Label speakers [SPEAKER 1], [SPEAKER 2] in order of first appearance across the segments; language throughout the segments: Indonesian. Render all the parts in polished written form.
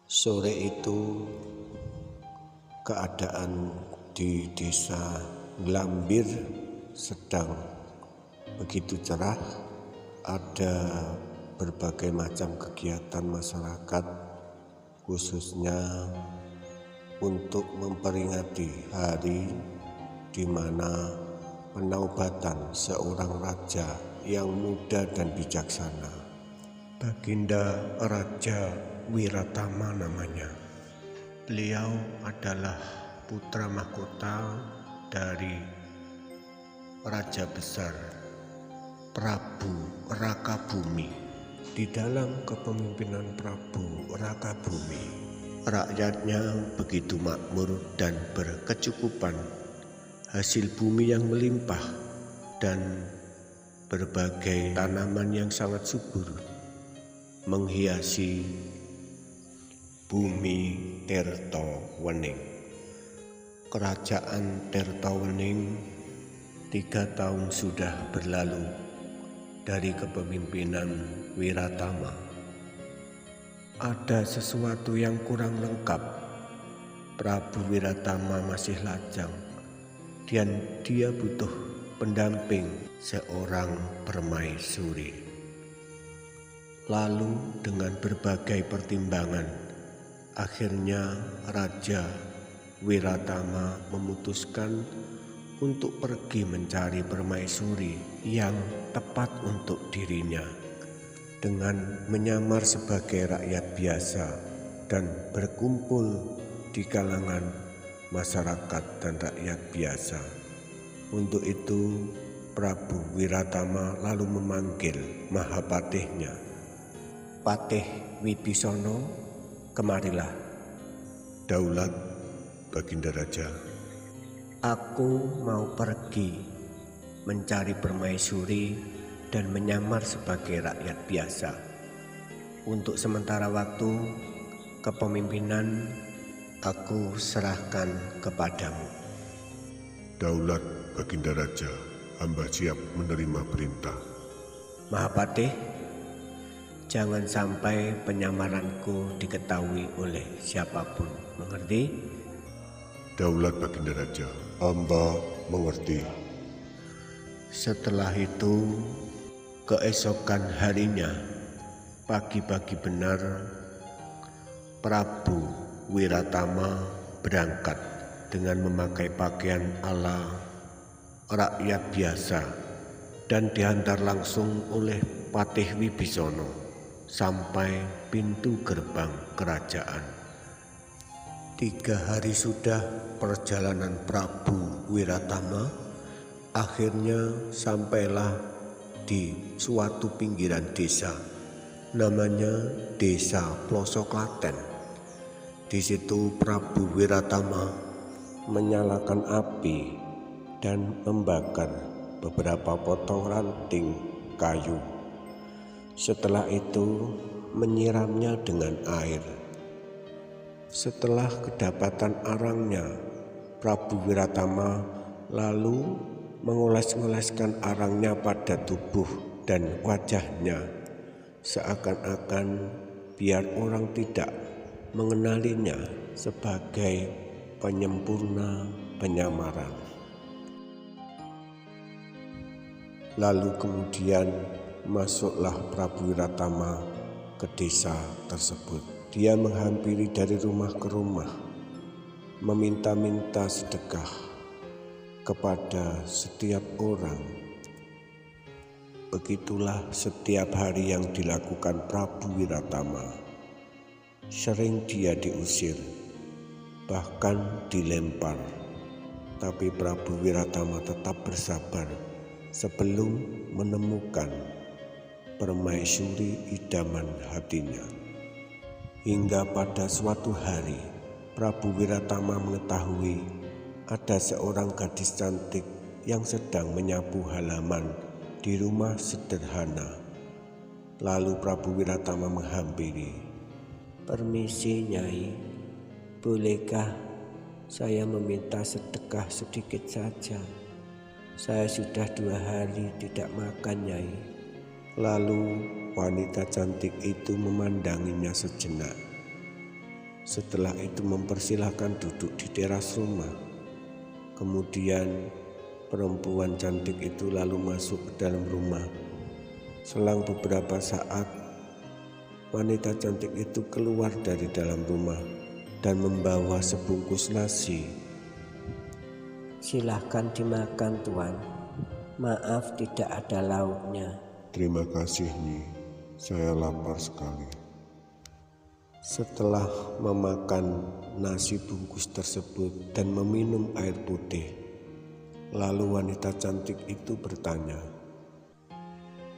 [SPEAKER 1] Sore itu keadaan di desa Glambir sedang begitu cerah. Ada berbagai macam kegiatan masyarakat, khususnya untuk memperingati hari di mana penoubatan seorang raja yang muda dan bijaksana. Baginda Raja Wiratama namanya. Beliau adalah putra mahkota dari Raja Besar Prabu Rakabumi. Di dalam kepemimpinan Prabu Rakabumi, rakyatnya begitu makmur dan berkecukupan, hasil bumi yang melimpah dan berbagai tanaman yang sangat subur menghiasi bumi Tirtawening. Kerajaan Tirtawening 3 tahun sudah berlalu dari kepemimpinan Wiratama. Ada sesuatu yang kurang lengkap. Prabu Wiratama masih lajang dan dia butuh pendamping seorang permaisuri. Lalu dengan berbagai pertimbangan, akhirnya Raja Wiratama memutuskan untuk pergi mencari permaisuri yang tepat untuk dirinya, dengan menyamar sebagai rakyat biasa dan berkumpul di kalangan masyarakat dan rakyat biasa. Untuk itu Prabu Wiratama lalu memanggil Mahapatihnya. "Patih Wibisono, kemarilah."
[SPEAKER 2] "Daulat, Baginda Raja."
[SPEAKER 1] "Aku mau pergi mencari permaisuri dan menyamar sebagai rakyat biasa. Untuk sementara waktu, kepemimpinan aku serahkan kepadamu."
[SPEAKER 2] "Daulat, Baginda Raja, hamba siap menerima perintah."
[SPEAKER 1] "Mahapatih, jangan sampai penyamaranku diketahui oleh siapapun, mengerti?"
[SPEAKER 2] "Daulat, Baginda Raja, hamba mengerti."
[SPEAKER 1] Setelah itu, keesokan harinya, pagi-pagi benar, Prabu Wiratama berangkat dengan memakai pakaian ala rakyat biasa dan diantar langsung oleh Patih Wibisono sampai pintu gerbang kerajaan. 3 hari sudah perjalanan Prabu Wiratama, akhirnya sampailah di suatu pinggiran desa, namanya Desa Plosoklaten. Di situ Prabu Wiratama menyalakan api dan membakar beberapa potong ranting kayu. Setelah itu menyiramnya dengan air. Setelah kedapatan arangnya, Prabu Wiratama lalu mengoles-ngoleskan arangnya pada tubuh dan wajahnya, seakan-akan biar orang tidak mengenalinya sebagai penyempurna penyamaran. Lalu kemudian masuklah Prabu Wiratama ke desa tersebut. Dia menghampiri dari rumah ke rumah, meminta-minta sedekah kepada setiap orang. Begitulah setiap hari yang dilakukan Prabu Wiratama. Sering dia diusir, bahkan dilempar, tapi Prabu Wiratama tetap bersabar sebelum menemukan permaisuri idaman hatinya. Hingga pada suatu hari, Prabu Wiratama mengetahui ada seorang gadis cantik yang sedang menyapu halaman di rumah sederhana. Lalu Prabu Wiratama menghampiri. "Permisi, Nyai, bolehkah saya meminta sedekah sedikit saja? Saya sudah 2 hari tidak makan, Nyai." Lalu wanita cantik itu memandanginya sejenak. Setelah itu mempersilahkan duduk di teras rumah. Kemudian perempuan cantik itu lalu masuk ke dalam rumah. Selang beberapa saat, wanita cantik itu keluar dari dalam rumah dan membawa sebungkus nasi.
[SPEAKER 3] Silahkan dimakan, Tuan. Maaf tidak ada lauknya.
[SPEAKER 2] Terima kasih, Nyi. Saya lapar sekali.
[SPEAKER 1] Setelah memakan nasi bungkus tersebut dan meminum air putih, lalu wanita cantik itu bertanya,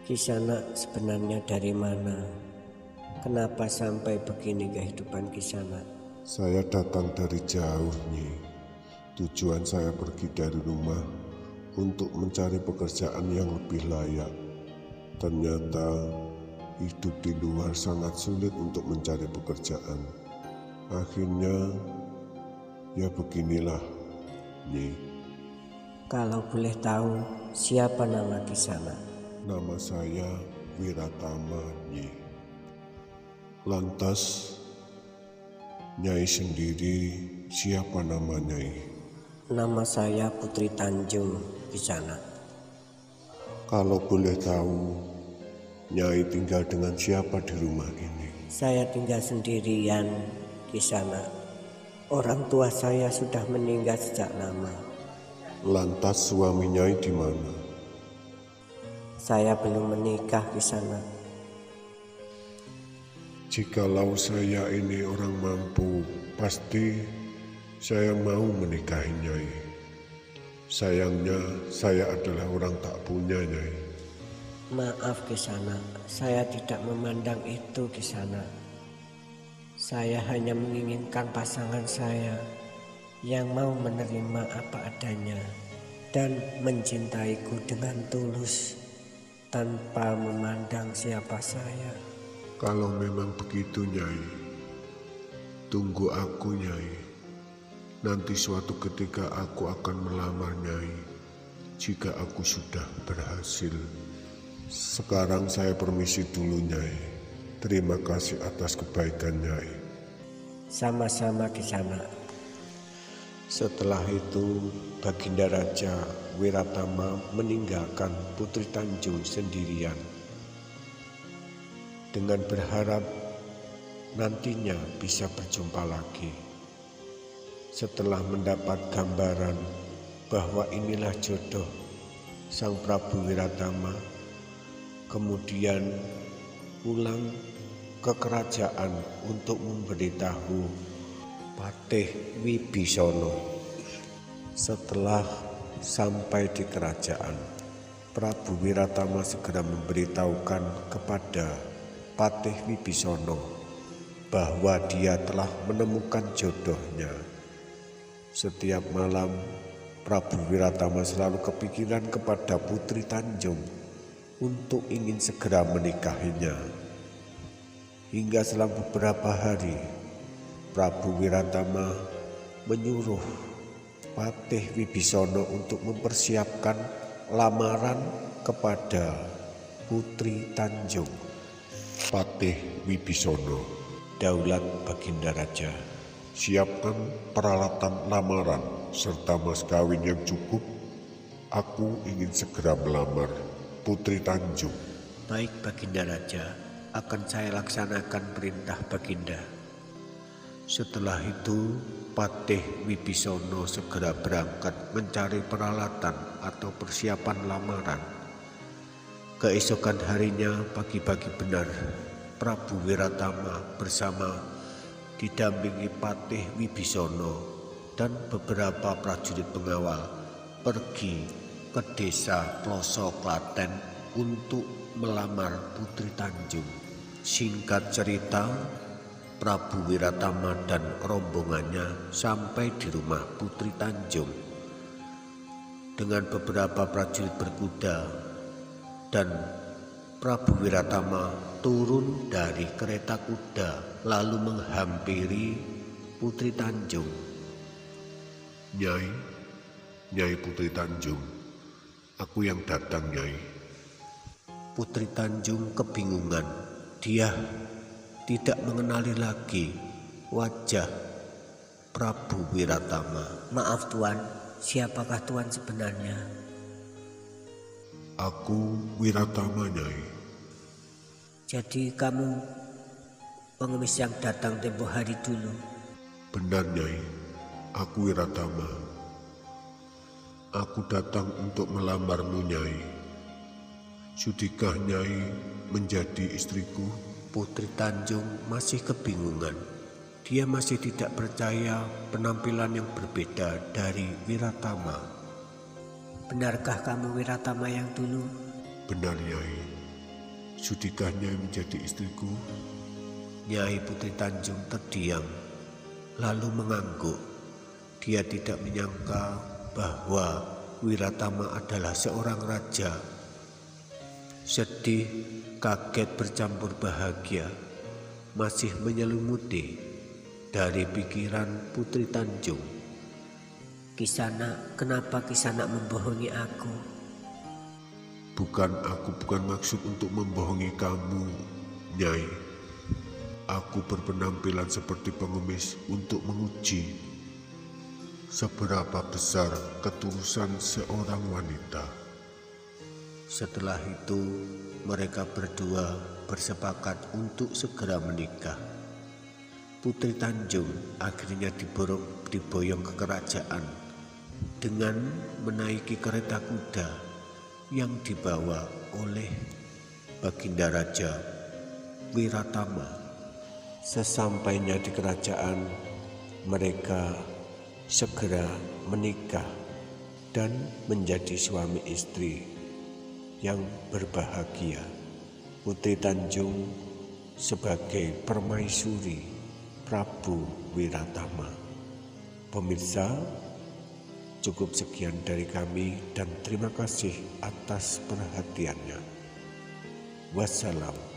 [SPEAKER 3] Kisanak sebenarnya dari mana? Kenapa sampai begini kehidupan Kisanak?
[SPEAKER 2] Saya datang dari jauh, Nyi. Tujuan saya pergi dari rumah untuk mencari pekerjaan yang lebih layak. Ternyata hidup di luar sangat sulit untuk mencari pekerjaan. Akhirnya, ya beginilah, Nyi.
[SPEAKER 3] Kalau boleh tahu, siapa nama Kisanak?
[SPEAKER 2] Nama saya Wiratama, Nyi. Lantas, Nyai sendiri siapa nama Nyai?
[SPEAKER 3] Nama saya Putri Tanjung, Kisanak.
[SPEAKER 2] Kalau boleh tahu, Nyai tinggal dengan siapa di rumah ini?
[SPEAKER 3] Saya tinggal sendirian, Kisanak. Orang tua saya sudah meninggal sejak lama.
[SPEAKER 2] Lantas suami Nyai di mana?
[SPEAKER 3] Saya belum menikah, Kisanak.
[SPEAKER 2] Jikalau saya ini orang mampu, pasti saya mau menikahi Nyai. Sayangnya saya adalah orang tak punya, Nyai.
[SPEAKER 3] Maaf, Kisanak. Saya tidak memandang itu, Kisanak. Saya hanya menginginkan pasangan saya yang mau menerima apa adanya dan mencintaiku dengan tulus tanpa memandang siapa saya.
[SPEAKER 2] Kalau memang begitu, Nyai, tunggu aku, Nyai. Nanti suatu ketika aku akan melamar Nyai jika aku sudah berhasil. Sekarang saya permisi dulu, Nyai. Terima kasih atas kebaikan Nyai.
[SPEAKER 3] Sama-sama, Kisanak.
[SPEAKER 1] Setelah itu, Baginda Raja Wiratama meninggalkan Putri Tanjung sendirian dengan berharap nantinya bisa berjumpa lagi. Setelah mendapat gambaran bahwa inilah jodoh Sang Prabu Wiratama, kemudian pulang ke kerajaan untuk memberitahu Patih Wibisana. Setelah sampai di kerajaan, Prabu Wiratama segera memberitahukan kepada Patih Wibisana bahwa dia telah menemukan jodohnya. Setiap malam, Prabu Wiratama selalu kepikiran kepada Putri Tanjung untuk ingin segera menikahinya. Hingga selang beberapa hari, Prabu Wiratama menyuruh Patih Wibisana untuk mempersiapkan lamaran kepada Putri Tanjung.
[SPEAKER 2] Patih Wibisana,
[SPEAKER 1] Daulat Baginda Raja.
[SPEAKER 2] siapkan peralatan lamaran serta mas kawin yang cukup. Aku ingin segera melamar Putri Tanjung.
[SPEAKER 1] Baik Baginda Raja, akan saya laksanakan perintah Baginda. Setelah itu, Patih Wibisana segera berangkat mencari peralatan atau persiapan lamaran. Keesokan harinya pagi-pagi benar, Prabu Wiratama bersama didampingi Patih Wibisana dan beberapa prajurit pengawal pergi ke desa Ploso Klaten untuk melamar Putri Tanjung. Singkat cerita, Prabu Wiratama dan rombongannya sampai di rumah Putri Tanjung dengan beberapa prajurit berkuda, dan Prabu Wiratama turun dari kereta kuda lalu menghampiri Putri Tanjung.
[SPEAKER 2] Nyai Putri Tanjung, aku yang datang, Nyai.
[SPEAKER 1] Putri Tanjung kebingungan. Dia tidak mengenali lagi wajah Prabu Wiratama.
[SPEAKER 3] Maaf Tuan, siapakah Tuan sebenarnya?
[SPEAKER 2] Aku Wiratama, Nyai.
[SPEAKER 3] Jadi kamu pengemis yang datang tempo hari dulu?
[SPEAKER 2] Benar, Nyai. Aku Wiratama. Aku datang untuk melamarmu, Nyai. Sudikah Nyai menjadi istriku?
[SPEAKER 1] Putri Tanjung masih kebingungan. Dia masih tidak percaya penampilan yang berbeda dari Wiratama.
[SPEAKER 3] Benarkah kamu Wiratama yang dulu?
[SPEAKER 2] Benar, Nyai. Sudikah Nyai menjadi istriku?
[SPEAKER 1] Nyai Putri Tanjung terdiam, lalu mengangguk. Dia tidak menyangka bahwa Wiratama adalah seorang raja. Sedih, kaget bercampur bahagia masih menyelimuti dari pikiran Putri Tanjung.
[SPEAKER 3] Kisana, kenapa Kisana membohongi aku?
[SPEAKER 2] Aku bukan maksud untuk membohongi kamu, Nyai. Aku berpenampilan seperti pengemis untuk menguji seberapa besar ketulusan seorang wanita.
[SPEAKER 1] Setelah itu, mereka berdua bersepakat untuk segera menikah. Putri Tanjung akhirnya diboyong ke kerajaan dengan menaiki kereta kuda yang dibawa oleh Baginda Raja Wiratama. Sesampainya di kerajaan, mereka segera menikah dan menjadi suami istri yang berbahagia. Putri Tanjung sebagai permaisuri Prabu Wiratama. Pemirsa, cukup sekian dari kami dan terima kasih atas perhatiannya. Wassalam.